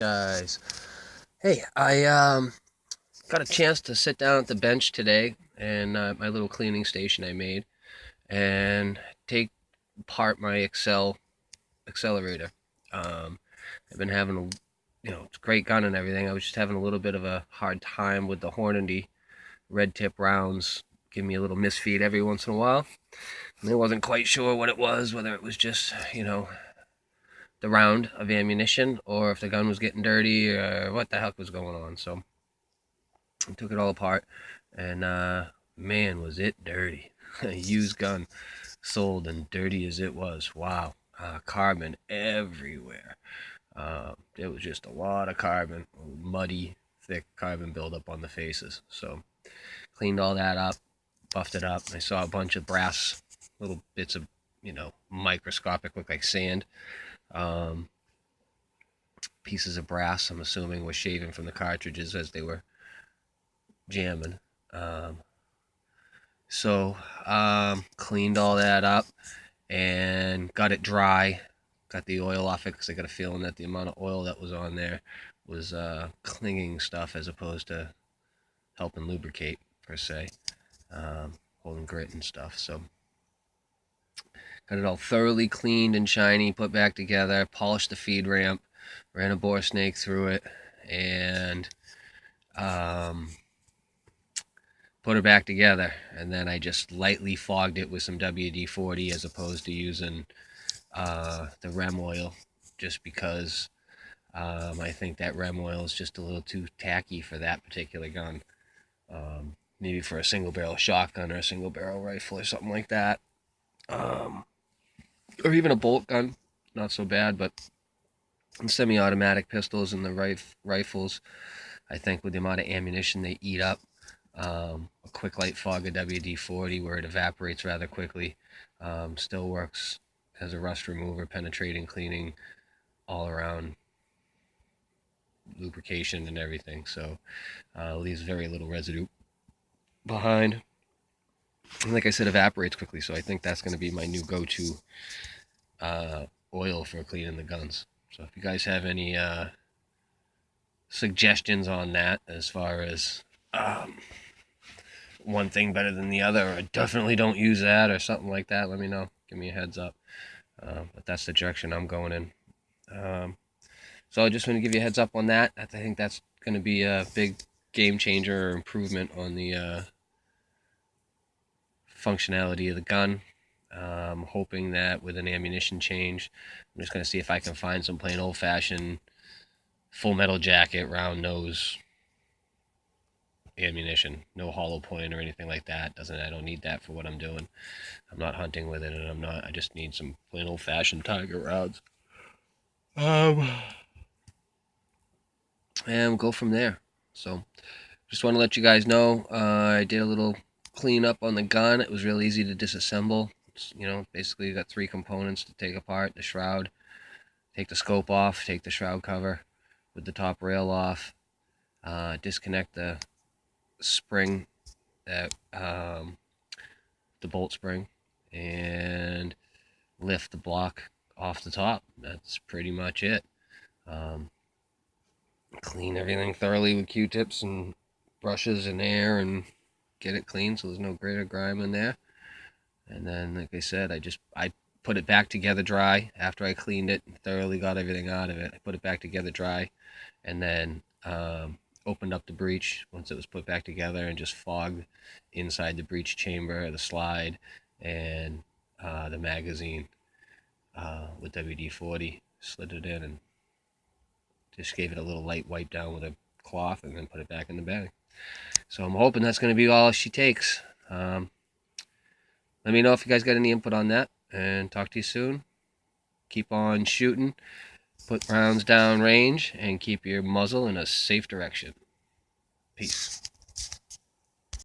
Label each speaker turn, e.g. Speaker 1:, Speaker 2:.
Speaker 1: Guys, hey, I got a chance to sit down at the bench today and my little cleaning station I made and take apart my accelerator. I've been having it's a great gun and everything. I was just having a little bit of a hard time with the Hornady red tip rounds. Give me a little misfeed every once in a while. And I wasn't quite sure what it was, whether it was just, the round of ammunition or if the gun was getting dirty or what the heck was going on. So I took it all apart, and man, was it dirty. A used gun sold and dirty as it was. Wow. Carbon everywhere. It was just a lot of carbon, muddy, thick carbon buildup on the faces. So cleaned all that up, buffed it up. I saw a bunch of brass, little bits of, microscopic, look like sand. Um, Pieces of brass, I'm assuming, were shaven from the cartridges as they were jamming. So cleaned all that up and got it dry. Got the oil off it because I got a feeling that the amount of oil that was on there was clinging stuff as opposed to helping lubricate per se, holding grit and stuff. So got it all thoroughly cleaned and shiny, put back together, polished the feed ramp, ran a bore snake through it, and put it back together. And then I just lightly fogged it with some WD-40 as opposed to using the REM oil, just because I think that REM oil is just a little too tacky for that particular gun. Maybe for a single barrel shotgun or a single barrel rifle or something like that. Or even a bolt gun, not so bad, but semi-automatic pistols and the rifles, I think with the amount of ammunition they eat up, a quick light fog of WD-40 where it evaporates rather quickly still works as a rust remover, penetrating, cleaning, all around lubrication and everything. So leaves very little residue behind. And like I said, evaporates quickly. So I think that's going to be my new go-to oil for cleaning the guns. So if you guys have any suggestions on that, as far as one thing better than the other, or definitely don't use that, or something like that, let me know. Give me a heads up. But that's the direction I'm going in. So I just want to give you a heads up on that. I think that's going to be a big game changer or improvement on the functionality of the gun. I'm hoping that with an ammunition change, I'm just going to see if I can find some plain old-fashioned full metal jacket, round nose ammunition, no hollow point or anything like that. I don't need that for what I'm doing. I'm not hunting with it, and I just need some plain old-fashioned Tiger rounds. And we'll go from there. So just want to let you guys know, I did a little cleanup on the gun. It was real easy to disassemble. Basically you got three components to take apart: the shroud, take the scope off, take the shroud cover with the top rail off, disconnect the spring, that the bolt spring, and lift the block off the top. That's pretty much it. Clean everything thoroughly with Q-tips and brushes and air and get it clean so there's no grit or grime in there. And then, like I said, I put it back together dry after I cleaned it and thoroughly got everything out of it. I put it back together dry, and then opened up the breech once it was put back together and just fogged inside the breech chamber, the slide, and the magazine with WD-40. Slid it in and just gave it a little light wipe down with a cloth, and then put it back in the bag. So I'm hoping that's going to be all she takes. Let me know if you guys got any input on that, and talk to you soon. Keep on shooting, put rounds down range, and keep your muzzle in a safe direction. Peace.